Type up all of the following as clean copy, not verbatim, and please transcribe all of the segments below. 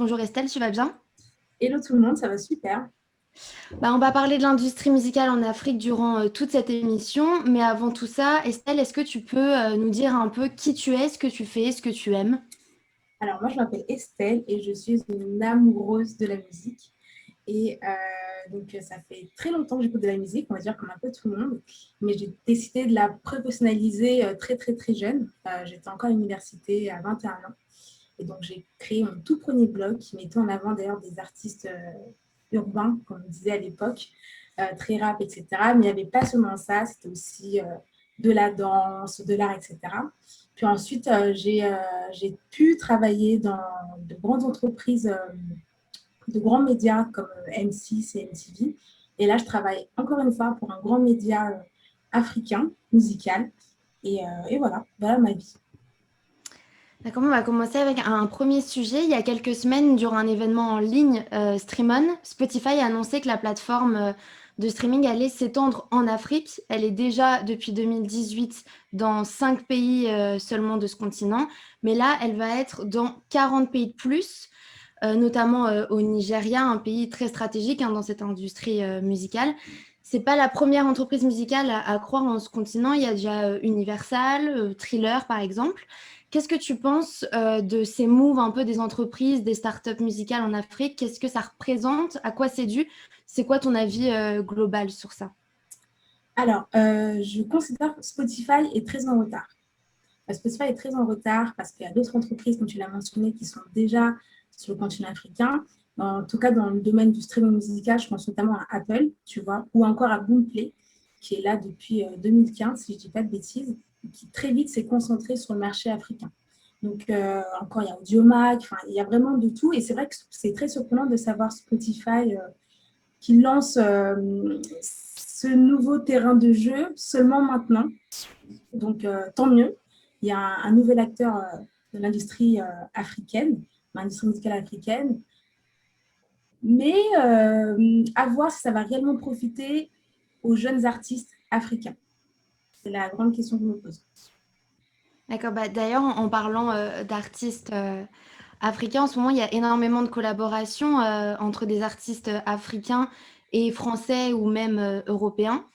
Bonjour Estelle, tu vas bien? Hello tout le monde, ça va super. On va parler de l'industrie musicale en Afrique durant toute cette émission. Mais avant tout ça, Estelle, est-ce que tu peux nous dire un peu qui tu es, ce que tu fais, ce que tu aimes? Alors moi je m'appelle Estelle et je suis une amoureuse de la musique. Ça fait très longtemps que j'écoute de la musique, on va dire comme un peu tout le monde, mais j'ai décidé de la professionnaliser très très très jeune. J'étais encore à l'université à 21 ans et donc j'ai créé mon tout premier blog qui mettait en avant d'ailleurs des artistes urbains, comme on disait à l'époque, très rap, etc. Mais il n'y avait pas seulement ça, c'était aussi de la danse, de l'art, etc. Puis ensuite, j'ai pu travailler dans de grandes entreprises, de grands médias comme M6 et MTV. Et là, je travaille encore une fois pour un grand média africain, musical. Et voilà ma vie. D'accord, on va commencer avec un premier sujet. Il y a quelques semaines, durant un événement en ligne, Streamon, Spotify a annoncé que la plateforme de streaming allait s'étendre en Afrique. Elle est déjà depuis 2018 dans 5 pays seulement de ce continent, mais là, elle va être dans 40 pays de plus, notamment au Nigeria, un pays très stratégique dans cette industrie musicale. C'est pas la première entreprise musicale à croire en ce continent. Il y a déjà Universal, Thriller par exemple. Qu'est-ce que tu penses de ces moves un peu des entreprises, des startups musicales en Afrique? Qu'est-ce que ça représente? À quoi c'est dû? C'est quoi ton avis global sur ça? Alors, je considère que Spotify est très en retard. Spotify est très en retard parce qu'il y a d'autres entreprises, comme tu l'as mentionné, qui sont déjà sur le continent africain. En tout cas, dans le domaine du streaming musical, je pense notamment à Apple, tu vois, ou encore à Boomplay, qui est là depuis 2015, si je ne dis pas de bêtises, qui très vite s'est concentré sur le marché africain. Donc, encore, il y a Audiomack, enfin, il y a vraiment de tout. Et c'est vrai que c'est très surprenant de savoir Spotify qui lance ce nouveau terrain de jeu seulement maintenant. Donc, tant mieux. Il y a un nouvel acteur de l'industrie africaine, l'industrie musicale africaine. Mais à voir si ça va réellement profiter aux jeunes artistes africains. C'est la grande question que je me pose. D'accord, d'ailleurs, en parlant d'artistes africains, en ce moment, il y a énormément de collaborations entre des artistes africains et français ou même européens.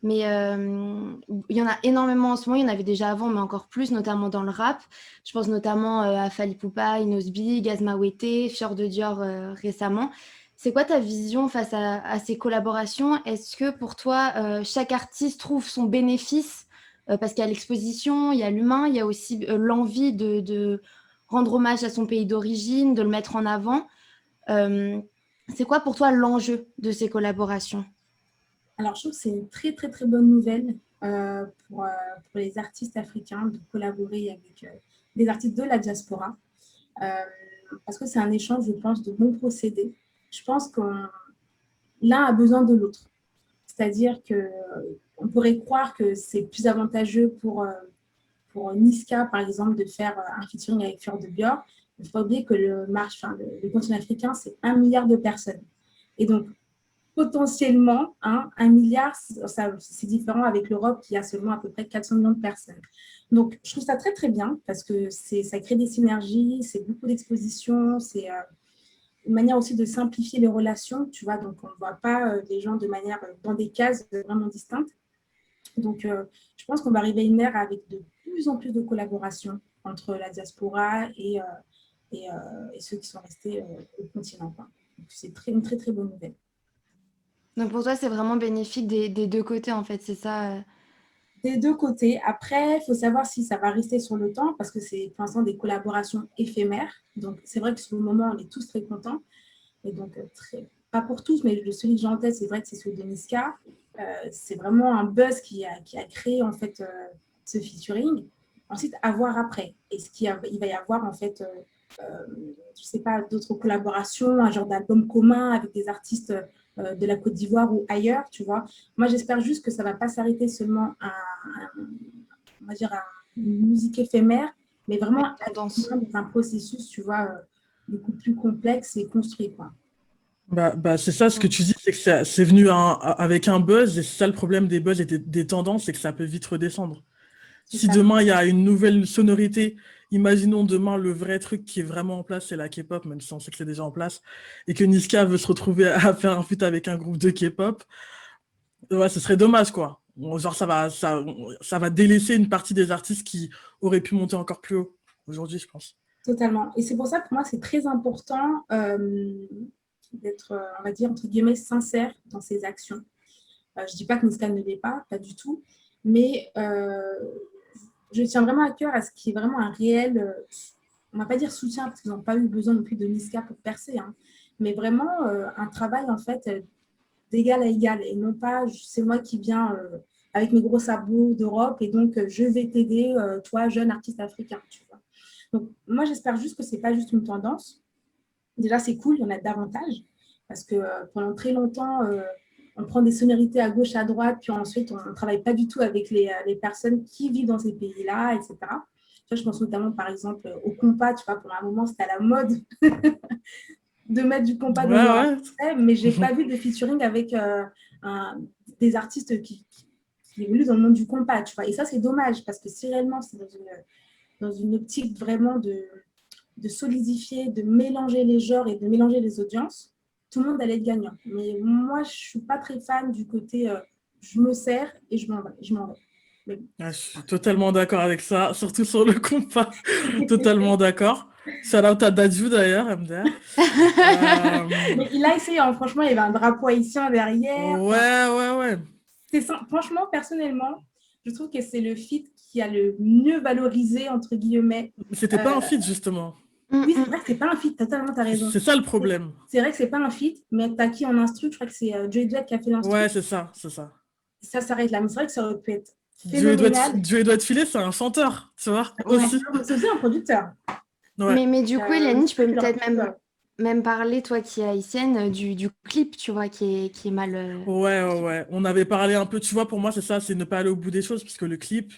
Mais il y en a énormément en ce moment, il y en avait déjà avant, mais encore plus, notamment dans le rap. Je pense notamment à Fally Ipupa, Inosbi, Gaz Mawete, Fior de Dior récemment. C'est quoi ta vision face à ces collaborations? Est-ce que pour toi, chaque artiste trouve son bénéfice parce qu'il y a l'exposition, il y a l'humain, il y a aussi l'envie de rendre hommage à son pays d'origine, de le mettre en avant. Euh, c'est quoi pour toi l'enjeu de ces collaborations? Alors, je trouve que c'est une très, très, très bonne nouvelle pour les artistes africains de collaborer avec des artistes de la diaspora. Euh, Parce que c'est un échange, je pense, de bons procédés. Je pense que l'un a besoin de l'autre. C'est-à-dire qu'on pourrait croire que c'est plus avantageux pour Niska, par exemple, de faire un featuring avec Fleur de Bior. Il ne faut pas oublier que le continent africain, c'est 1 milliard de personnes. Et donc, potentiellement, 1 milliard, c'est différent avec l'Europe qui a seulement à peu près 400 millions de personnes. Donc, je trouve ça très, très bien parce que ça crée des synergies, c'est beaucoup d'expositions, c'est une manière aussi de simplifier les relations, tu vois, donc on ne voit pas les gens de manière dans des cases vraiment distinctes. Donc, je pense qu'on va arriver à une ère avec de plus en plus de collaboration entre la diaspora et, et ceux qui sont restés au continent, quoi. Donc, c'est une très, très bonne nouvelle. Donc pour toi, c'est vraiment bénéfique des deux côtés, en fait, c'est ça. Des deux côtés. Après, il faut savoir si ça va rester sur le temps parce que c'est pour l'instant des collaborations éphémères. Donc, c'est vrai que sur le moment, on est tous très contents. Et donc, pas pour tous, mais celui que j'ai en tête, c'est vrai que c'est celui de Niska. C'est vraiment un buzz qui a créé en fait ce featuring. Ensuite, à voir après. Il va y avoir en fait, je sais pas, d'autres collaborations, un genre d'album commun avec des artistes de la Côte d'Ivoire ou ailleurs, tu vois. Moi, j'espère juste que ça va pas s'arrêter seulement on va dire à une musique éphémère, mais vraiment Tendance. dans un processus, tu vois, beaucoup plus complexe et construit, quoi. C'est ça ce que tu dis, c'est que c'est venu avec un buzz, et c'est ça le problème des buzz et des tendances, c'est que ça peut vite redescendre. Si demain, il y a une nouvelle sonorité, imaginons demain le vrai truc qui est vraiment en place, c'est la K-pop, même si on sait que c'est déjà en place, et que Niska veut se retrouver à faire un feat avec un groupe de K-pop, ouais, ce serait dommage, quoi. Genre, ça va délaisser une partie des artistes qui auraient pu monter encore plus haut aujourd'hui, je pense. Totalement. Et c'est pour ça, pour moi, c'est très important d'être, on va dire, entre guillemets, sincère dans ses actions. Je ne dis pas que Niska ne l'est pas du tout, mais je tiens vraiment à cœur à ce qu'il y ait vraiment un réel, on ne va pas dire soutien, parce qu'ils n'ont pas eu besoin non plus de Niska pour percer, hein, mais vraiment un travail, en fait, d'égal à égal, et non pas, c'est moi qui viens avec mes gros sabots d'Europe, et donc je vais t'aider, toi, jeune artiste africain, tu vois. Donc, moi, j'espère juste que ce n'est pas juste une tendance. Déjà, c'est cool, il y en a davantage, parce que pendant très longtemps, on prend des sonorités à gauche, à droite, puis ensuite, on ne travaille pas du tout avec les personnes qui vivent dans ces pays-là, etc. Tu vois, je pense notamment, par exemple, au compas, tu vois, pour un moment, c'était à la mode de mettre du compas dans Ouais, le rap ouais. français, mais je n'ai pas vu de featuring avec des artistes qui évoluent dans le monde du compas, tu vois. Et ça, c'est dommage, parce que si réellement c'est dans une optique vraiment de solidifier, de mélanger les genres et de mélanger les audiences, tout le monde allait être gagnant. Mais moi, je ne suis pas très fan du côté je me sers et je m'en vais. Mais bon. Ouais, je suis totalement d'accord avec ça, surtout sur le compas. Totalement d'accord. Shout out à Dadju d'ailleurs, MDR. Mais il a essayé, hein. Franchement, il y avait un drapeau haïtien derrière. Enfin, Ouais, ouais, ouais. franchement, personnellement, je trouve que c'est le feat qui a le mieux valorisé, entre guillemets. C'était pas un feat, justement. Oui, c'est vrai que c'est pas un feat, totalement, t'as raison. C'est ça le problème. C'est vrai que c'est pas un feat, mais t'as qui en instru, je crois que c'est Joey Duet qui a fait l'instru. Ouais, c'est ça, c'est ça. Ça s'arrête là, mais c'est vrai que ça aurait pu être Dieu doit phénoménal. Dieu doit te filer, c'est un chanteur, tu vois, Ouais, aussi. c'est aussi un producteur. Ouais. Mais du coup, Hélène, tu peux peut-être Ouais, même parler, toi qui es haïtienne, du clip, tu vois, qui est mal. Ouais, ouais, ouais. On avait parlé un peu, tu vois, pour moi, c'est ça, c'est ne pas aller au bout des choses, parce que le clip,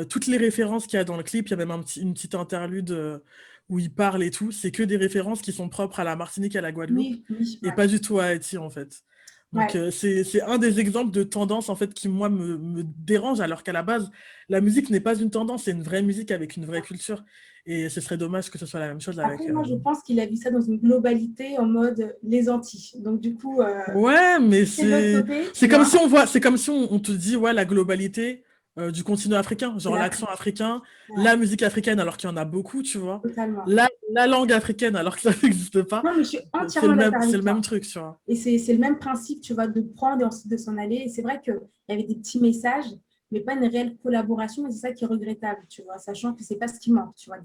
toutes les références qu'il y a dans le clip, il y a même une petite interlude où il parle et tout, c'est que des références qui sont propres à la Martinique et à la Guadeloupe, oui, oui, et ouais. pas du tout à Haïti, en fait. Donc, Ouais. c'est un des exemples de tendance, en fait, qui, moi, me dérange, alors qu'à la base, la musique n'est pas une tendance, c'est une vraie musique avec une vraie culture. Et ce serait dommage que ce soit la même chose Après, avec... moi, je pense qu'il a vu ça dans une globalité en mode les Antilles. Donc, du coup, Ouais, mais c'est de l'autre côté, c'est tu comme vois, si on voit, c'est comme si on te dit, ouais, la globalité du continent africain, c'est genre l'accent l'Afrique. africain, Ouais, la musique africaine, alors qu'il y en a beaucoup, tu vois. totalement. La langue africaine, alors que ça n'existe pas. Non, mais je suis entièrement d'accord C'est avec le même toi. truc, tu vois. Et c'est le même principe, tu vois, de prendre et ensuite de s'en aller. Et c'est vrai qu'il y avait des petits messages, mais pas une réelle collaboration. Et c'est ça qui est regrettable, tu vois, sachant que c'est pas ce qui manque, tu vois,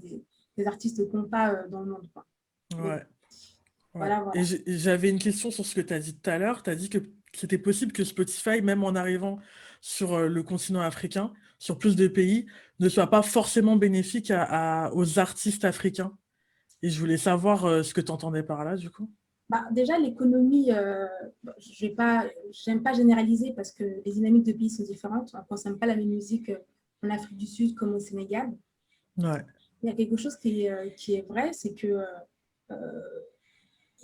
des artistes de compas dans le monde, quoi. Mais bon, Ouais, ouais. voilà, Et voilà. j'avais une question sur ce que tu as dit tout à l'heure. Tu as dit que c'était possible que Spotify, même en arrivant sur le continent africain, sur plus de pays, ne soit pas forcément bénéfique aux artistes africains. Et je voulais savoir ce que tu entendais par là, du coup. Bah, déjà, l'économie, j'aime pas généraliser parce que les dynamiques de pays sont différentes. On ne consomme pas la même musique en Afrique du Sud comme au Sénégal. Ouais. Il y a quelque chose qui est vrai, c'est que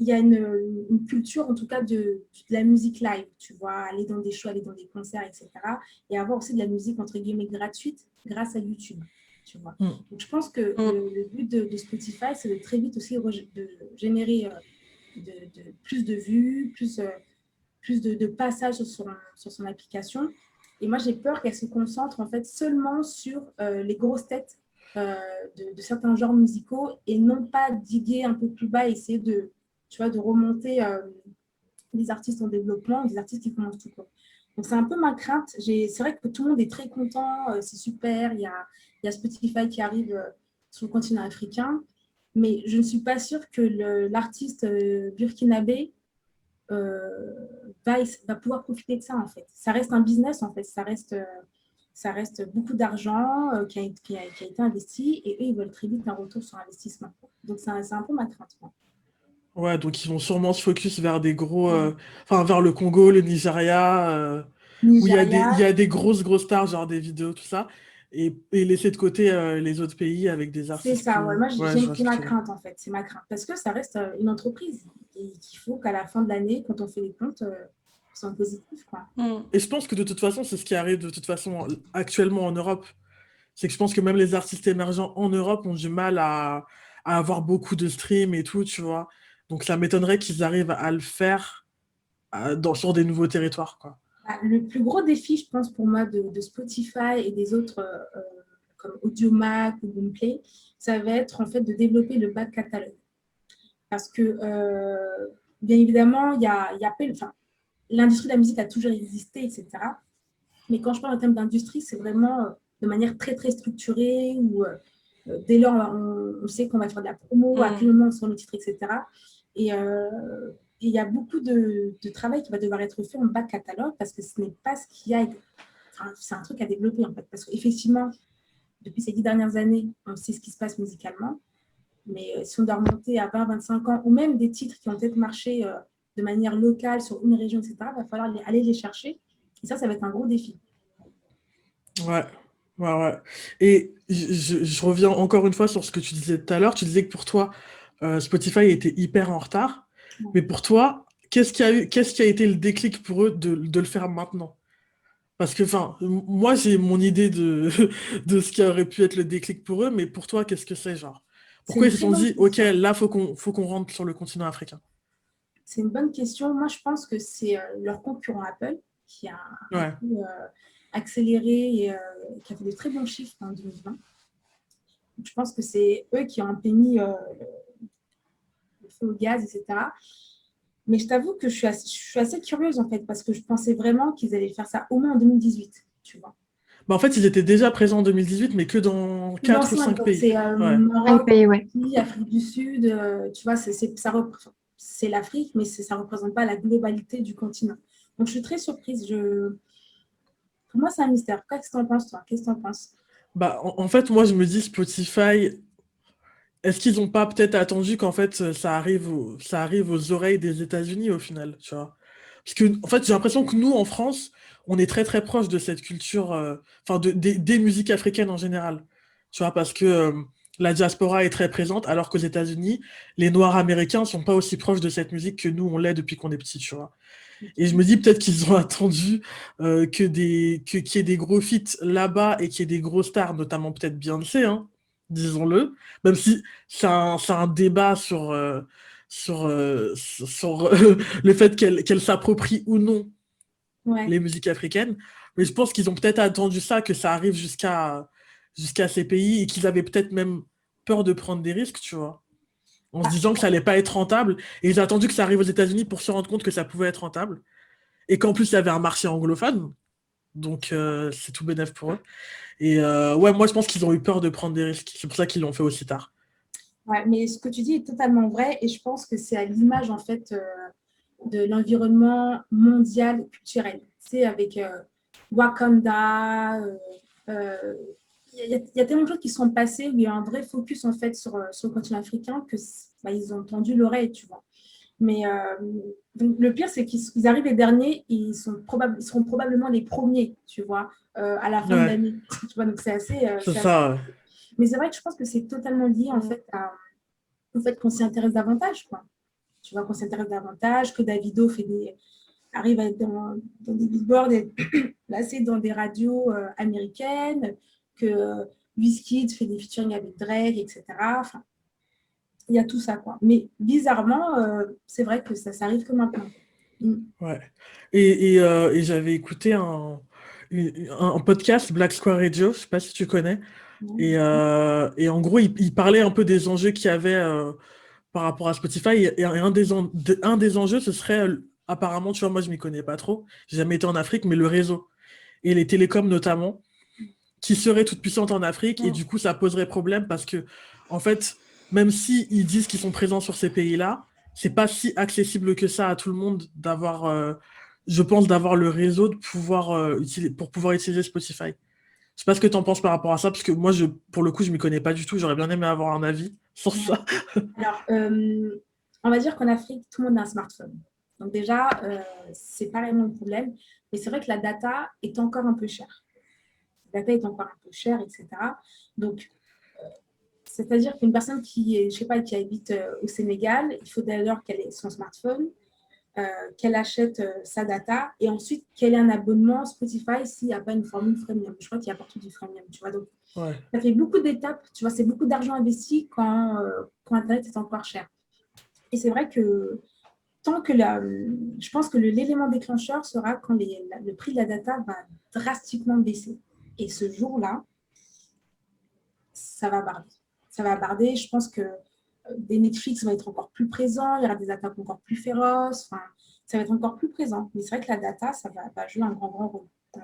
il y a une culture, en tout cas, de la musique live, tu vois, aller dans des shows, aller dans des concerts, etc. Et avoir aussi de la musique, entre guillemets, gratuite grâce à YouTube, tu vois. Mm. Donc, je pense que le but de Spotify, c'est de très vite aussi de générer plus de vues, plus de passages sur son application. Et moi, j'ai peur qu'elle se concentre, en fait, seulement sur les grosses têtes euh, de certains genres musicaux et non pas diguer un peu plus bas et essayer tu vois, de remonter des artistes en développement, des artistes qui commencent tout court. Donc, c'est un peu ma crainte. C'est vrai que tout le monde est très content, c'est super. Il y a Spotify qui arrive sur le continent africain, mais je ne suis pas sûre que l'artiste burkinabé va pouvoir profiter de ça, en fait. Ça reste un business, en fait. Ça reste beaucoup d'argent qui a été investi et eux, ils veulent très vite un retour sur investissement. Donc, c'est un peu ma crainte. Quoi. Ouais, donc ils vont sûrement se focus vers des gros, Ouais. enfin vers le Congo, le Nigeria, où il y Nigeria, a des grosses stars, genre des vidéos, tout ça, et laisser de côté les autres pays avec des c'est artistes ça. Ouais. plus. Moi, Ouais, je vois c'est ce que ma tu veux dire. crainte, en fait. C'est ma crainte. Parce que ça reste une entreprise. Et qu'il faut qu'à la fin de l'année, quand on fait les comptes, ils soient positifs. Quoi. Et je pense que de toute façon, c'est ce qui arrive de toute façon actuellement en Europe. C'est que je pense que même les artistes émergents en Europe ont du mal à avoir beaucoup de streams et tout, tu vois. Donc ça m'étonnerait qu'ils arrivent à le faire sur des nouveaux territoires, quoi. Bah, le plus gros défi, je pense, pour moi, de Spotify et des autres comme Audiomack ou Boomplay, ça va être en fait de développer le back catalogue. Parce que, bien évidemment, enfin, l'industrie de la musique a toujours existé, etc. Mais quand je parle en termes d'industrie, c'est vraiment de manière très, très structurée, où dès lors, on sait qu'on va faire de la promo, à quel moment sur le titre, etc. Et il y a beaucoup de travail qui va devoir être fait en back catalogue parce que ce n'est pas ce qu'il y a. Enfin, c'est un truc à développer, en fait. Parce qu'effectivement, depuis ces 10 dernières années, on sait ce qui se passe musicalement. Mais si on doit remonter à 20-25 ans, ou même des titres qui ont peut-être marché de manière locale sur une région, etc., il va falloir aller les chercher. Et ça va être un gros défi. Ouais, ouais, ouais. Et je reviens encore une fois sur ce que tu disais tout à l'heure. Tu disais que pour toi, Spotify était hyper en retard. Mais pour toi, qu'est-ce qui a été le déclic pour eux de le faire maintenant? Parce que, enfin, moi, j'ai mon idée de ce qui aurait pu être le déclic pour eux, mais pour toi, qu'est-ce que c'est, genre? C'est Pourquoi une ils se très sont bonne dit, OK, question. là, faut qu'on rentre sur le continent africain? C'est une bonne question. Moi, je pense que c'est leur concurrent Apple qui a un Ouais, peu accéléré et qui a fait de très bons chiffres en 2020. Donc, je pense que c'est eux qui ont un peu mis le feu au gaz, etc. Mais je t'avoue que je suis assez curieuse, en fait, parce que je pensais vraiment qu'ils allaient faire ça au moins en 2018, tu vois. bah, en fait, ils étaient déjà présents en 2018, mais que dans Plus dans 4 ou 5, 5 donc pays. c'est Ouais. 5 Maroc, pays, ouais. Afrique du Sud, tu vois, c'est l'Afrique, mais ça ne représente pas la globalité du continent. Donc, je suis très surprise. Pour moi, c'est un mystère. Qu'est-ce que tu en penses, toi? Qu'est-ce que tu en penses? Bah, en fait, moi, je me dis, Spotify, est-ce qu'ils n'ont pas peut-être attendu qu'en fait, ça arrive aux oreilles des États-Unis au final, tu vois? Parce que, en fait, j'ai l'impression que nous, en France, on est très très proche de cette culture, enfin, des musiques africaines en général. Tu vois, parce que la diaspora est très présente, alors qu'aux États-Unis, les Noirs américains sont pas aussi proches de cette musique que nous, on l'est depuis qu'on est petit, tu vois. Et je me dis peut-être qu'ils ont attendu qu'il y ait des gros feats là-bas et qu'il y ait des gros stars, notamment peut-être Beyoncé, hein, disons-le. Même si c'est un débat sur le fait qu'elle s'approprie ou non Ouais. les musiques africaines. Mais je pense qu'ils ont peut-être attendu ça, que ça arrive jusqu'à ces pays et qu'ils avaient peut-être même peur de prendre des risques, tu vois, en se Ah, disant que ça allait pas être rentable. Et ils ont attendu que ça arrive aux États-Unis pour se rendre compte que ça pouvait être rentable. Et qu'en plus, il y avait un marché anglophone. Donc, c'est tout bénef pour eux. Et ouais, moi, je pense qu'ils ont eu peur de prendre des risques. C'est pour ça qu'ils l'ont fait aussi tard. ouais, mais ce que tu dis est totalement vrai et je pense que c'est à l'image, en fait, de l'environnement mondial culturel. C'est avec Wakanda. Il y a tellement de choses qui sont passées où il y a un vrai focus en fait sur le continent africain que bah, ils ont tendu l'oreille, tu vois. Mais donc, le pire, c'est qu'ils arrivent les derniers, ils seront probablement les premiers, tu vois, à la fin de Ouais, l'année. Tu vois, donc c'est c'est assez. ça. Ouais. Mais c'est vrai que je pense que c'est totalement lié en fait au fait qu'on s'y intéresse davantage, quoi. Tu vois, qu'on s'intéresse davantage, que Davido arrive à être dans des billboards, être placé dans des radios américaines, que Wizkid fait des featuring avec Drake, etc. Enfin, il y a tout ça, quoi. Mais bizarrement, c'est vrai que ça arrive que maintenant. Mm. Ouais. Et j'avais écouté un podcast, Black Square Radio, je sais pas si tu connais. Et en gros, il parlait un peu des enjeux qu'il y avait par rapport à Spotify. Et un des enjeux, ce serait apparemment, tu vois, moi je m'y connais pas trop, j'ai jamais été en Afrique, mais le réseau. Et les télécoms notamment, qui seraient toutes puissantes en Afrique. Et Mm. du coup, ça poserait problème parce que, en fait, même si ils disent qu'ils sont présents sur ces pays-là, c'est pas si accessible que ça à tout le monde d'avoir, je pense, d'avoir le réseau pour pouvoir utiliser Spotify. Je sais pas ce que tu en penses par rapport à ça, parce que moi, pour le coup, je m'y connais pas du tout. J'aurais bien aimé avoir un avis sur Ouais. ça. Alors, on va dire qu'en Afrique, tout le monde a un smartphone. Donc déjà, c'est pas vraiment le problème. Mais c'est vrai que la data est encore un peu chère. La data est encore un peu chère, etc. Donc, c'est-à-dire qu'une personne qui, je sais pas, qui habite au Sénégal, il faut d'ailleurs qu'elle ait son smartphone. qu'elle achète sa data et ensuite qu'elle ait un abonnement Spotify s'il n'y a pas une formule freemium. Je crois qu'il y a partout du freemium, tu vois. Donc, Ouais. ça fait beaucoup d'étapes, tu vois, c'est beaucoup d'argent investi quand Internet est encore cher. Et c'est vrai que je pense que l'élément déclencheur sera quand le prix de la data va drastiquement baisser. Et ce jour-là, ça va barder. Ça va barder. Je pense que des Netflix vont être encore plus présents, il y aura des attaques encore plus féroces, enfin, ça va être encore plus présent. Mais c'est vrai que la data, ça va jouer un grand, grand rôle. Ouais.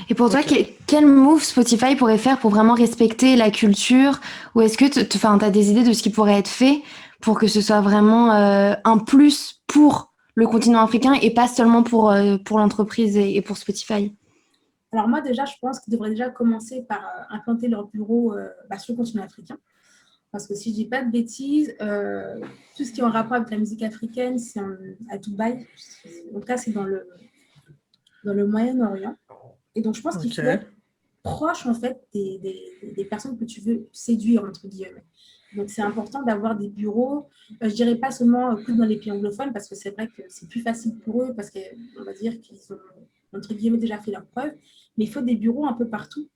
Et pour toi, Ok. quel move Spotify pourrait faire pour vraiment respecter la culture? Ou est-ce que tu as des idées de ce qui pourrait être fait pour que ce soit vraiment un plus pour le continent africain et pas seulement pour l'entreprise et pour Spotify? Alors moi, déjà, je pense qu'ils devraient déjà commencer par implanter leur bureau sur le continent africain. Parce que si je ne dis pas de bêtises, tout ce qui est en rapport avec la musique africaine, c'est à Dubaï. En tout cas, c'est dans le Moyen-Orient. Et donc, je pense qu'il faut être Ok. proche, en fait, des personnes que tu veux séduire, entre guillemets. Donc, c'est important d'avoir des bureaux, je ne dirais pas seulement que dans les pays anglophones, parce que c'est vrai que c'est plus facile pour eux, parce qu'on va dire qu'ils ont, entre guillemets, déjà fait leurs preuves. Mais il faut des bureaux un peu partout.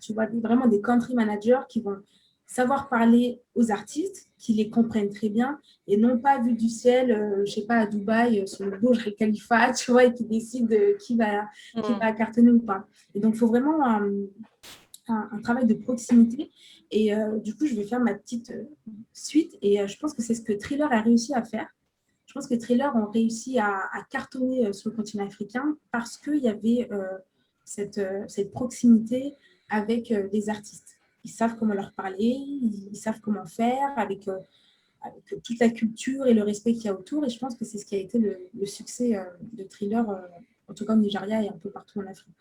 Tu vois, vraiment des country managers qui vont savoir parler aux artistes, qui les comprennent très bien, et non pas vu du ciel, je ne sais pas, à Dubaï, sur le Burj Al Khalifa, tu vois, et qui décident qui va cartonner ou pas. Et donc, il faut vraiment un travail de proximité. Et du coup, je vais faire ma petite suite. Et je pense que c'est ce que Thriller a réussi à faire. Je pense que Thriller ont réussi à cartonner sur le continent africain parce qu'il y avait cette proximité avec les artistes. Ils savent comment leur parler, ils savent comment faire avec toute la culture et le respect qu'il y a autour. Et je pense que c'est ce qui a été le succès de Thriller, en tout cas au Nigeria et un peu partout en Afrique.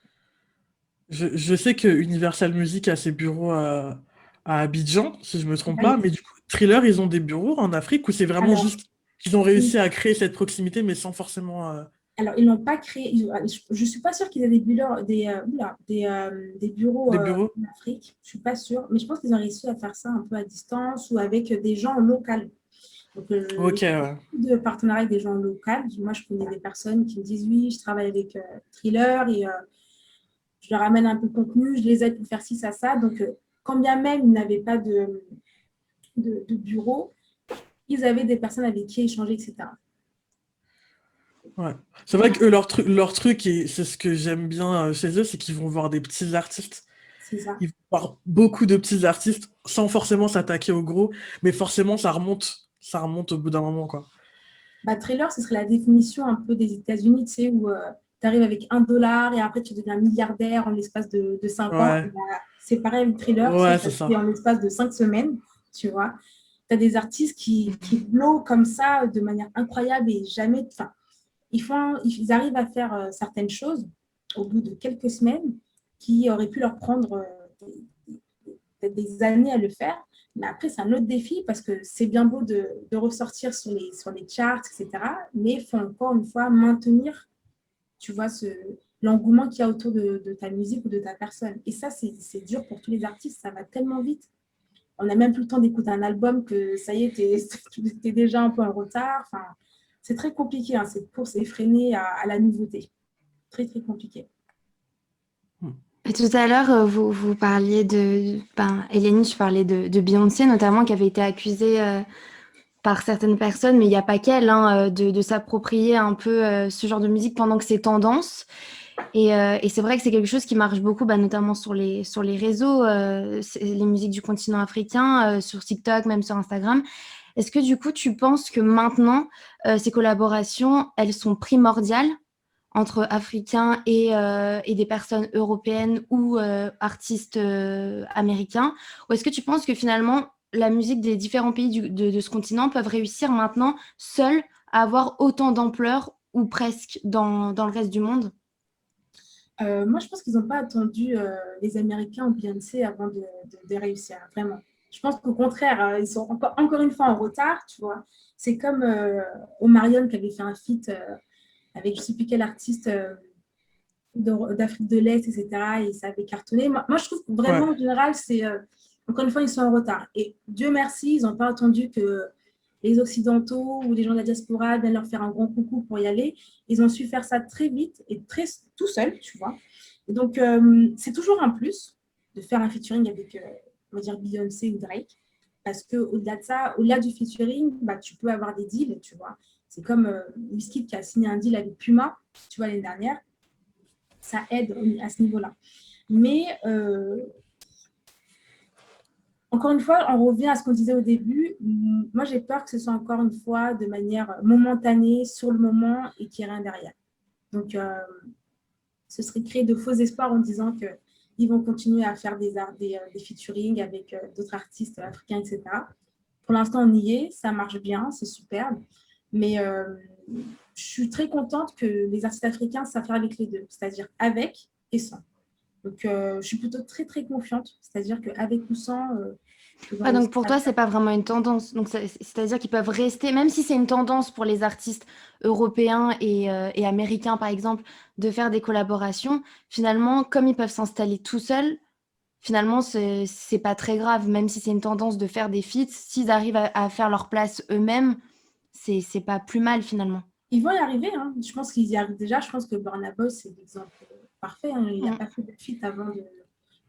Je sais que Universal Music a ses bureaux à Abidjan, si je me trompe pas, mais du coup, Thriller, ils ont des bureaux en Afrique ou c'est vraiment Alors, juste qu'ils ont réussi à créer cette proximité, mais sans forcément. alors, ils n'ont pas créé. Je ne suis pas sûre qu'ils aient des bureaux Des bureaux? en Afrique. Je ne suis pas sûre. Mais je pense qu'ils ont réussi à faire ça un peu à distance ou avec des gens locaux. Donc, Ok, il y a ouais. beaucoup de partenariats avec des gens locaux. Moi, je connais des personnes qui me disent oui, je travaille avec Thriller et je leur amène un peu de contenu, je les aide pour faire ci, ça. Donc, quand bien même ils n'avaient pas de bureau, ils avaient des personnes avec qui échanger, etc. Ouais. C'est vrai que eux, leur truc, et c'est ce que j'aime bien chez eux, c'est qu'ils vont voir des petits artistes. C'est ça. Ils vont voir beaucoup de petits artistes sans forcément s'attaquer au gros, mais forcément, ça remonte au bout d'un moment, quoi. Trailer, ce serait la définition un peu des États-Unis, tu sais, où tu arrives avec $1 et après tu deviens milliardaire en l'espace de 5 ans. Et Ouais, c'est pareil avec Trailer, sauf ouais, que ça c'est se fait ça. en l'espace de 5 semaines, tu vois. Tu as des artistes qui blow comme ça de manière incroyable et jamais. Enfin, ils arrivent à faire certaines choses au bout de quelques semaines qui auraient pu leur prendre peut-être des années à le faire. Mais après, c'est un autre défi parce que c'est bien beau de ressortir sur les charts, etc. Mais il faut encore une fois maintenir, tu vois, l'engouement qu'il y a autour de ta musique ou de ta personne. Et ça, c'est dur pour tous les artistes. Ça va tellement vite. On n'a même plus le temps d'écouter un album que ça y est, tu es déjà un peu en retard. Enfin, c'est très compliqué, hein, cette course effrénée à la nouveauté. Très, très compliqué. Et tout à l'heure, vous parliez Hélénie, tu parlais de Beyoncé notamment, qui avait été accusée par certaines personnes, mais il n'y a pas qu'elle, hein, de s'approprier un peu ce genre de musique pendant que c'est tendance. Et c'est vrai que c'est quelque chose qui marche beaucoup, notamment sur les réseaux, les musiques du continent africain, sur TikTok, même sur Instagram. Est-ce que du coup, tu penses que maintenant, ces collaborations, elles sont primordiales entre Africains et des personnes européennes ou artistes américains? Ou est-ce que tu penses que finalement, la musique des différents pays de ce continent peuvent réussir maintenant, seuls, à avoir autant d'ampleur ou presque dans le reste du monde? Moi, je pense qu'ils n'ont pas attendu les Américains ou Beyoncé avant de réussir, vraiment. Je pense qu'au contraire, ils sont encore une fois en retard, tu vois. C'est comme Omarion qui avait fait un feat avec je ne sais plus quel artiste d'Afrique de l'Est, etc. Et ça avait cartonné. Moi, je trouve que vraiment, Ouais. en général, encore une fois, ils sont en retard. Et Dieu merci, ils n'ont pas attendu que les Occidentaux ou les gens de la diaspora viennent leur faire un grand coucou pour y aller. Ils ont su faire ça très vite et tout seul, tu vois. Et donc, c'est toujours un plus de faire un featuring avec, on va dire, Beyoncé ou Drake. Parce qu'au-delà de ça, au-delà du featuring, bah, tu peux avoir des deals, tu vois. C'est comme Wizkid qui a signé un deal avec Puma, tu vois, l'année dernière. Ça aide à ce niveau-là. Mais encore une fois, on revient à ce qu'on disait au début. Moi, j'ai peur que ce soit encore une fois de manière momentanée, sur le moment, et qu'il n'y ait rien derrière. Donc, ce serait créer de faux espoirs en disant qu'ils vont continuer à faire des featuring avec d'autres artistes africains, etc. Pour l'instant, on y est, ça marche bien, c'est superbe. Mais je suis très contente que les artistes africains savent faire avec les deux, c'est-à-dire avec et sans. Donc, je suis plutôt très, très confiante, c'est-à-dire qu'avec ou sans, Donc pour toi, c'est pas vraiment une tendance. Donc c'est-à-dire qu'ils peuvent rester, même si c'est une tendance pour les artistes européens et américains, par exemple, de faire des collaborations, finalement, comme ils peuvent s'installer tout seuls, finalement, c'est pas très grave, même si c'est une tendance de faire des feats, s'ils arrivent à faire leur place eux-mêmes, c'est pas plus mal finalement. Ils vont y arriver, hein. Je pense qu'ils y arrivent déjà. Je pense que Burna Boy, c'est l'exemple parfait, hein. Il n'a pas fait de feat avant de...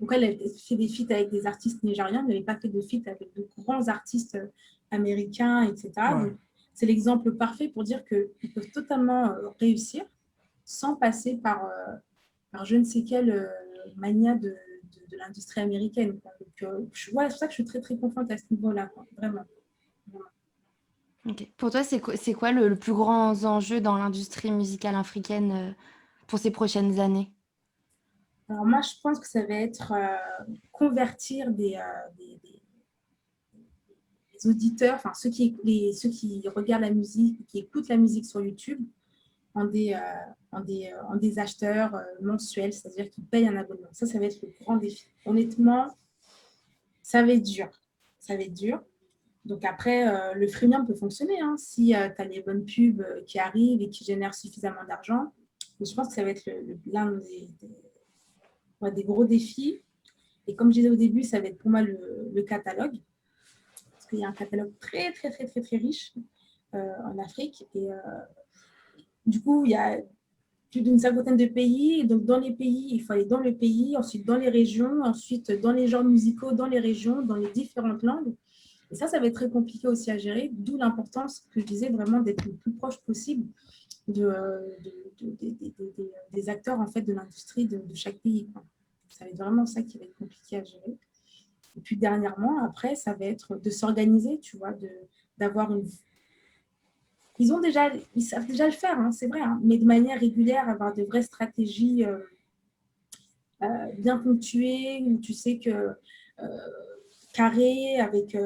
Donc, elle a fait des feats avec des artistes nigériens, mais elle n'avait pas fait de feat avec de grands artistes américains, etc. Ouais. Donc, c'est l'exemple parfait pour dire qu'ils peuvent totalement réussir sans passer par je ne sais quelle mania de l'industrie américaine. Donc, c'est pour ça que je suis très, très confiante à ce niveau-là, quoi. Vraiment. Ok. Pour toi, c'est quoi le plus grand enjeu dans l'industrie musicale africaine pour ces prochaines années? Alors moi, je pense que ça va être convertir des auditeurs, enfin ceux qui regardent la musique, qui écoutent la musique sur YouTube, en des acheteurs mensuels, c'est-à-dire qui payent un abonnement. Ça va être le grand défi. Honnêtement, ça va être dur. Ça va être dur. Donc après, le freemium peut fonctionner, hein, si tu as les bonnes pubs qui arrivent et qui génèrent suffisamment d'argent. Mais je pense que ça va être l'un des gros défis. Et comme je disais au début, ça va être pour moi le catalogue, parce qu'il y a un catalogue très, très, très, très, très riche en Afrique. Et du coup, il y a plus d'une cinquantaine de pays. Et donc, dans les pays, il faut aller dans le pays, ensuite dans les régions, ensuite dans les genres musicaux, dans les régions, dans les différentes langues. Et ça va être très compliqué aussi à gérer, d'où l'importance que je disais vraiment d'être le plus proche possible des acteurs en fait, de l'industrie de chaque pays, quoi. Ça va être vraiment ça qui va être compliqué à gérer. Et puis dernièrement, après, ça va être de s'organiser, tu vois, d'avoir une... Ils savent déjà le faire, hein, c'est vrai, hein, mais de manière régulière, avoir de vraies stratégies bien ponctuées, où tu sais que carré, avec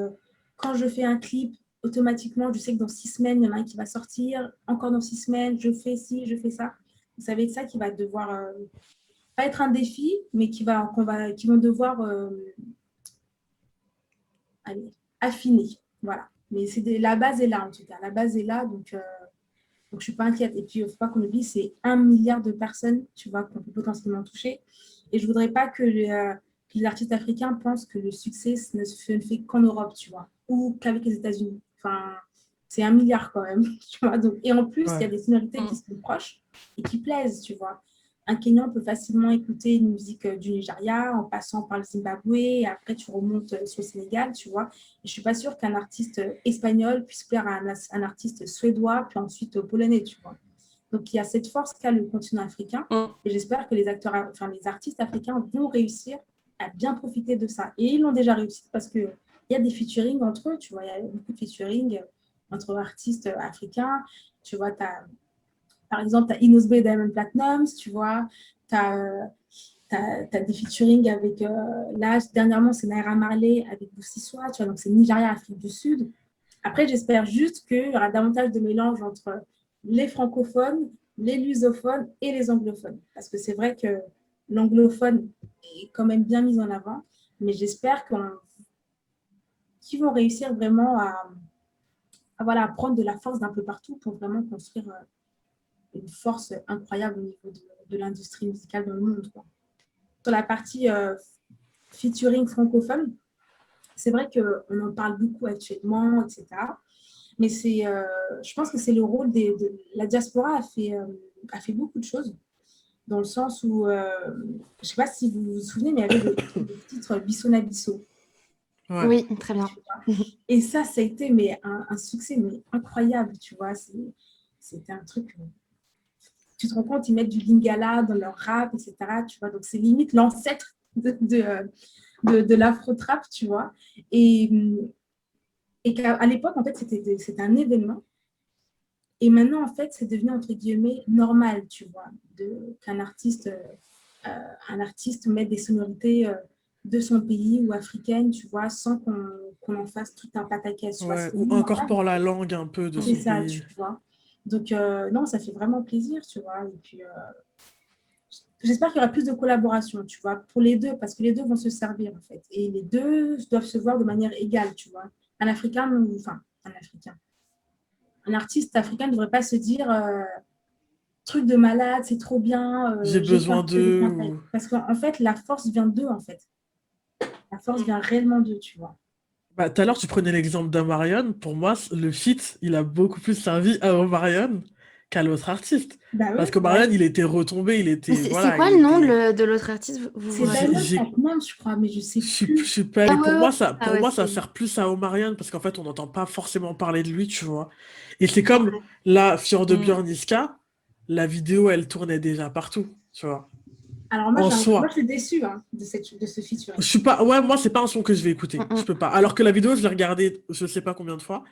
quand je fais un clip, automatiquement, je sais que dans 6 semaines, il y en a un qui va sortir, encore dans 6 semaines, je fais ci, je fais ça. Ça va être ça qui va devoir, pas être un défi, mais qui vont devoir allez, affiner. Voilà. Mais la base est là, en tout cas. La base est là, donc je ne suis pas inquiète. Et puis, il ne faut pas qu'on oublie, c'est 1 milliard de personnes, tu vois, qu'on peut potentiellement toucher. Et je ne voudrais pas que les artistes africains pensent que le succès ne fait qu'en Europe, tu vois, ou qu'avec les États-Unis. Enfin, c'est 1 milliard quand même, tu vois. Donc, et en plus, il y a des sonorités qui sont proches et qui plaisent, tu vois. Un Kenyan peut facilement écouter une musique du Nigeria en passant par le Zimbabwe et après tu remontes sur le Sénégal, tu vois. Et je ne suis pas sûre qu'un artiste espagnol puisse plaire à un artiste suédois puis ensuite polonais, tu vois. Donc il y a cette force qu'a le continent africain et j'espère que les artistes africains vont réussir à bien profiter de ça. Et ils l'ont déjà réussi parce qu'il y a des featuring entre eux, tu vois. Il y a beaucoup de featuring entre artistes africains. Tu vois, par exemple, tu as Inos B et Diamond Platnumz, tu vois, tu as des featuring avec, là, dernièrement, c'est Naira Marley avec Boussissois, tu vois, donc c'est Nigeria, Afrique du Sud. Après, j'espère juste qu'il y aura davantage de mélange entre les francophones, les lusophones et les anglophones. Parce que c'est vrai que l'anglophone est quand même bien mis en avant, mais j'espère qu'ils vont réussir vraiment voilà, à prendre de la force d'un peu partout pour vraiment construire une force incroyable au niveau de l'industrie musicale dans le monde, quoi. Sur la partie featuring francophone, c'est vrai qu'on en parle beaucoup actuellement, etc. Mais je pense que c'est le rôle la diaspora a fait beaucoup de choses, dans le sens où, je ne sais pas si vous vous souvenez, mais il y avait des titres Bissona Bisso. Ouais. Oui, très bien. Et ça a été mais, un succès mais incroyable, tu vois. C'était un truc... tu te rends compte, ils mettent du lingala dans leur rap, etc. Tu vois, donc c'est limite l'ancêtre de l'afro-trap, tu vois. Et qu'à l'époque, en fait, c'était un événement. Et maintenant, en fait, c'est devenu, entre guillemets, normal, tu vois, qu'un artiste, mette des sonorités de son pays ou africaines, tu vois, sans qu'on en fasse tout un pataquès, tu vois. Ouais, C'est ou devenu normal. incorpore la langue un peu de C'est son ça, pays. tu vois. Donc, non, ça fait vraiment plaisir, tu vois. Et puis, j'espère qu'il y aura plus de collaboration, tu vois, pour les deux, parce que les deux vont se servir, en fait. Et les deux doivent se voir de manière égale, tu vois. Un Africain, enfin, un Africain. Un artiste africain ne devrait pas se dire truc de malade, c'est trop bien, J'ai j'ai besoin besoin de d'eux. conseils. Parce qu'en fait, la force vient d'eux, en fait. La force vient réellement d'eux, tu vois. Bah, tout à l'heure, tu prenais l'exemple d'Omarion. Pour moi, le feat, il a beaucoup plus servi à Omarion qu'à l'autre artiste. Bah Parce oui, qu'Omarion, il était retombé, il était... C'est Voilà, quoi il le nom était... de l'autre artiste? Vous vous c'est J'ai, rappelez? Diamond j'ai- Platnumz, je crois, mais je sais je plus. suis pas Ah allé. ouais, ouais. Ah Pour ouais, moi, ça c'est... sert plus à Omarion parce qu'en fait, on n'entend pas forcément parler de lui, tu vois. Et c'est comme la Fior de Mm. Björn Niska, la vidéo, elle tournait déjà partout, tu vois. Alors moi, En moi, je soi. suis déçue hein, de ce Je featuring. suis pas, ouais, moi, c'est pas un son que je vais écouter. Je Mm, peux pas. Alors que la vidéo, je l'ai regardée, je sais pas combien de fois.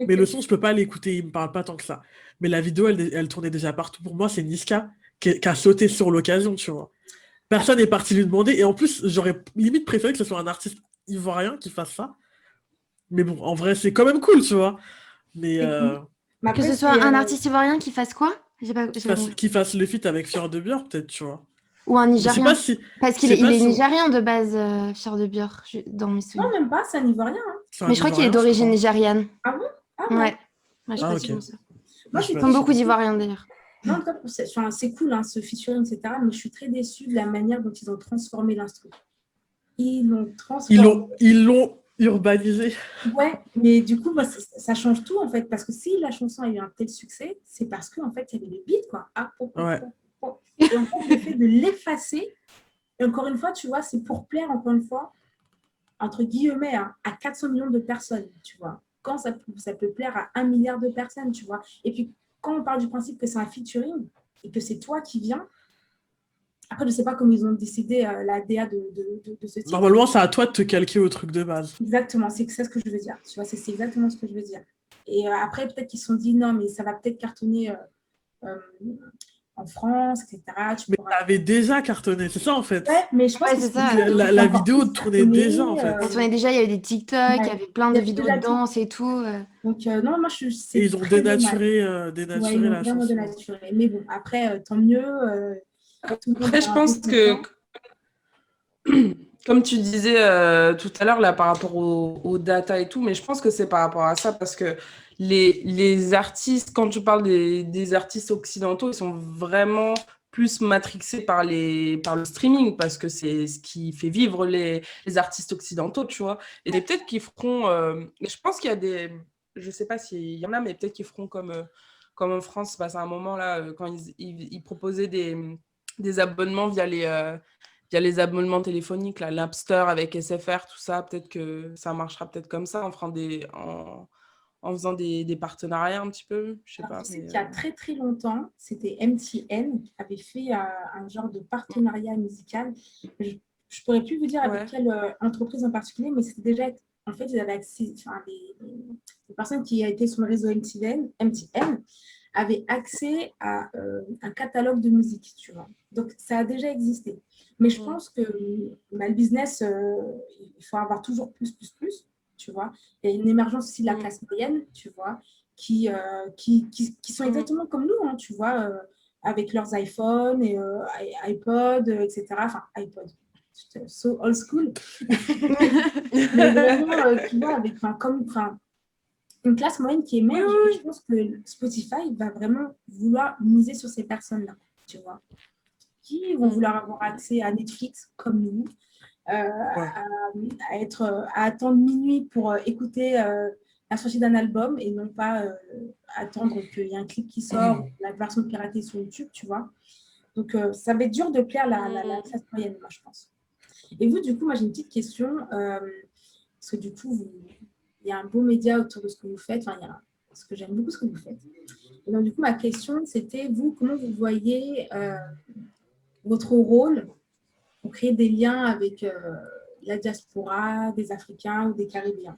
Mais le son, je peux pas l'écouter. Il me parle pas tant que ça. Mais la vidéo, elle tournait déjà partout. Pour moi, c'est Niska qui a sauté sur l'occasion, tu vois. Personne n'est parti lui demander. Et en plus, j'aurais limite préféré que ce soit un artiste ivoirien qui fasse ça. Mais bon, en vrai, c'est quand même cool, tu vois. Mais C'est cool. Mais Que après, ce soit un artiste ivoirien qui fasse quoi? J'ai pas compris. qu'il fasse le feat avec Fior de Beurre, peut-être, tu vois. Ou un Je sais pas Nigérien. si. Parce Je sais il pas est si. nigérien de base, Fior de Bure, dans mes Non, souvenirs. même pas, c'est un Ivoirien. Hein. C'est un Mais je crois qu'il est ivoirien, je d'origine crois. nigériane. Ah bon? Ah ouais. Ouais. Ouais, je Ah, crois ok. qu'ils font ça. Moi, Je je sais suis pas Ils sont très si. beaucoup déçue. d'Ivoiriens d'ailleurs. Non, en tout cas, c'est cool, hein, ce featuring, etc. Mais je suis très déçue de la manière dont ils ont transformé l'instru. Ils l'ont transformé. Ils l'ont urbanisé. Ouais, mais du coup, bah, ça change tout, en fait. Parce que si la chanson a eu un tel succès, c'est parce qu'en fait, il y avait des beats, quoi. Ah, oh, oh, Ouais. oh, oh. Et en fait, le fait de l'effacer, et encore une fois, tu vois, c'est pour plaire, encore une fois, entre guillemets, hein, à 400 millions de personnes, tu vois. Quand ça peut plaire à 1 milliard de personnes, tu vois. Et puis, quand on parle du principe que c'est un featuring et que c'est toi qui viens, après, je ne sais pas comment ils ont décidé la DA de ce titre. Normalement, c'est à toi de te calquer au truc de base. Exactement, c'est ce que je veux dire. Tu vois, c'est exactement ce que je veux dire. Et après, peut-être qu'ils se sont dit, non, mais ça va peut-être cartonner euh, en France, etc. Mais ça avait déjà cartonné, c'est ça en fait. Ouais, mais je pense Ouais, que c'est c'est ça. La vidéo tournait déjà en fait. Elle tournait déjà, il y avait des TikTok, il y ouais. avait plein Il y de avait vidéos de déjà tout. danse et tout. Donc, non, moi, Et c'est ils ont très dommage. Ouais, ils dénaturé l'ont la vraiment chanson. dénaturé. Mais bon, après, tant mieux. Tout le monde Après, je sera un peu pense que, content. comme tu disais tout à l'heure, là, par rapport aux data et tout, mais je pense que c'est par rapport à ça, parce que les artistes, quand tu parles des artistes occidentaux, ils sont vraiment plus matrixés par le streaming, parce que c'est ce qui fait vivre les artistes occidentaux, tu vois. Et peut-être qu'ils feront... je pense qu'il y a des... Je sais pas s'il y en a, mais peut-être qu'ils feront comme en France, parce à un moment, là, quand ils proposaient des abonnements via les abonnements téléphoniques, là, l'Appster avec SFR, tout ça, peut-être que ça marchera peut-être comme ça, en faisant des partenariats un petit peu, je sais Alors, pas. je sais Mais, qu'il y a très très longtemps, c'était MTN qui avait fait un genre de partenariat musical. Je ne pourrais plus vous dire avec ouais. quelle entreprise en particulier, mais c'était déjà, en fait, ils avaient accès, enfin, les personnes qui étaient sur le réseau MTN avaient accès à un catalogue de musique, tu vois. Donc, ça a déjà existé. Mais je pense que le business, il faut avoir toujours plus, tu vois. Il y a une émergence aussi de la classe moyenne, tu vois, qui sont exactement comme nous, hein, tu vois, avec leurs iPhones et iPod, etc. Enfin, iPod, so old school. Mais vraiment, tu vois, avec, une classe moyenne qui émerge. Et je pense que Spotify va vraiment vouloir miser sur ces personnes-là, tu vois, qui vont vouloir avoir accès à Netflix comme nous, Ouais. à attendre minuit pour écouter la sortie d'un album et non pas attendre qu'il y ait un clip qui sort, la version piratée sur YouTube, tu vois. Donc, ça va être dur de plaire la classe moyenne, moi, je pense. Et vous, du coup, moi, j'ai une petite question. Parce que du coup, il y a un beau média autour de ce que vous faites. Enfin, parce que j'aime beaucoup ce que vous faites. Et donc, du coup, ma question, c'était, vous, comment vous voyez votre rôle pour créer des liens avec la diaspora, des Africains ou des Caribéens?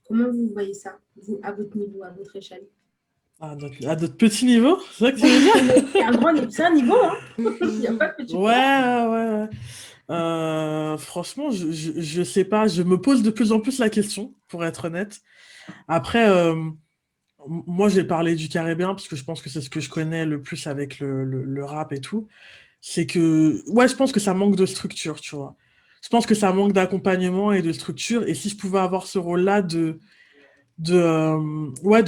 Comment vous voyez ça, vous, à votre niveau, à votre échelle? À notre petit niveau, c'est ça que tu veux dire? C'est un niveau, hein. Il n'y a pas de petit point. Ouais. Franchement, je sais pas. Je me pose de plus en plus la question, pour être honnête. Après, moi, j'ai parlé du Caribéen parce que je pense que c'est ce que je connais le plus avec le rap et tout. C'est que, ouais, je pense que ça manque de structure, tu vois. Je pense que ça manque d'accompagnement et de structure. Et si je pouvais avoir ce rôle-là de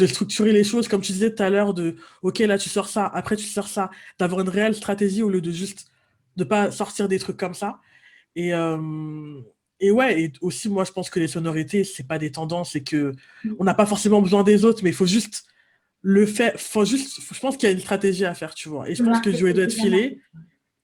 structurer les choses, comme tu disais tout à l'heure, ok, là tu sors ça, après tu sors ça, d'avoir une réelle stratégie au lieu de juste de pas sortir des trucs comme ça. Et, euh, et ouais, et aussi, moi, je pense que les sonorités, c'est pas des tendances et que on n'a pas forcément besoin des autres, mais il faut juste le faire. Je pense qu'il y a une stratégie à faire, tu vois. Et je pense que Joey doit être filé.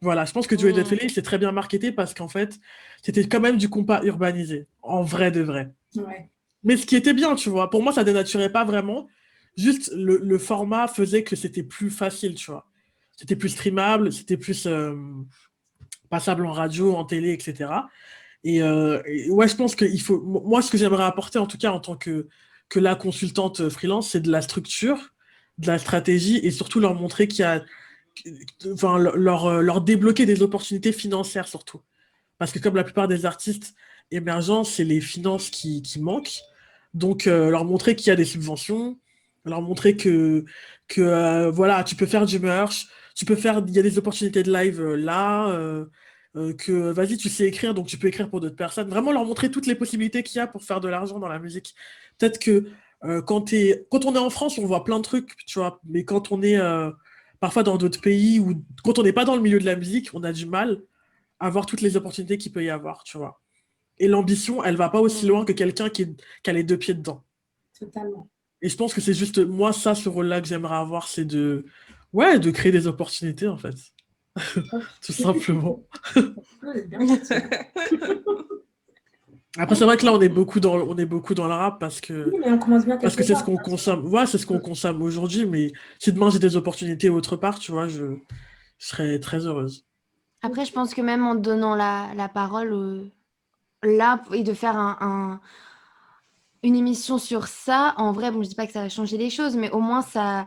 Voilà, je pense que Joey doit être filé, c'est très bien marketé parce qu'en fait, c'était quand même du compas urbanisé, en vrai de vrai. Ouais. Mais ce qui était bien, tu vois. Pour moi, ça dénaturait pas vraiment. Juste, le format faisait que c'était plus facile, tu vois. C'était plus streamable, c'était plus passable en radio, en télé, etc. Et ouais, je pense qu'il faut. Moi, ce que j'aimerais apporter, en tout cas, en tant que la consultante freelance, c'est de la structure, de la stratégie et surtout leur montrer qu'il y a. Enfin, leur débloquer des opportunités financières, surtout. Parce que, comme la plupart des artistes émergents, c'est les finances qui manquent. Donc, leur montrer qu'il y a des subventions, leur montrer que voilà, tu peux faire du merch, il y a des opportunités de live là, que vas-y, tu sais écrire, donc tu peux écrire pour d'autres personnes. Vraiment leur montrer toutes les possibilités qu'il y a pour faire de l'argent dans la musique. Peut-être que quand on est en France, on voit plein de trucs, tu vois, mais quand on est parfois dans d'autres pays ou quand on n'est pas dans le milieu de la musique, on a du mal à voir toutes les opportunités qu'il peut y avoir, tu vois. Et l'ambition, elle va pas aussi loin que quelqu'un qui a les deux pieds dedans. Totalement. Et je pense que c'est juste moi, ça, ce rôle-là que j'aimerais avoir, c'est ouais, de créer des opportunités, en fait. Tout simplement. Après, c'est vrai que là, on est beaucoup dans le rap parce que Oui, mais on commence bien quelque c'est ce part. qu'on consomme. Ouais, c'est ce qu'on consomme aujourd'hui, mais si demain j'ai des opportunités autre part, tu vois, je serais très heureuse. Après, je pense que même en donnant la parole là et de faire une émission sur ça, en vrai, bon, je dis pas que ça va changer les choses, mais au moins ça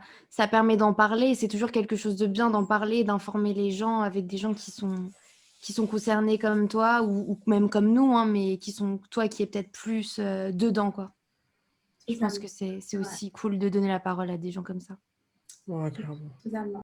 permet d'en parler. C'est toujours quelque chose de bien d'en parler, d'informer les gens avec des gens qui sont concernés comme toi ou même comme nous, hein, mais toi qui es peut-être plus dedans, quoi. Je pense que c'est aussi cool de donner la parole à des gens comme ça. Ouais, clairement. Totalement.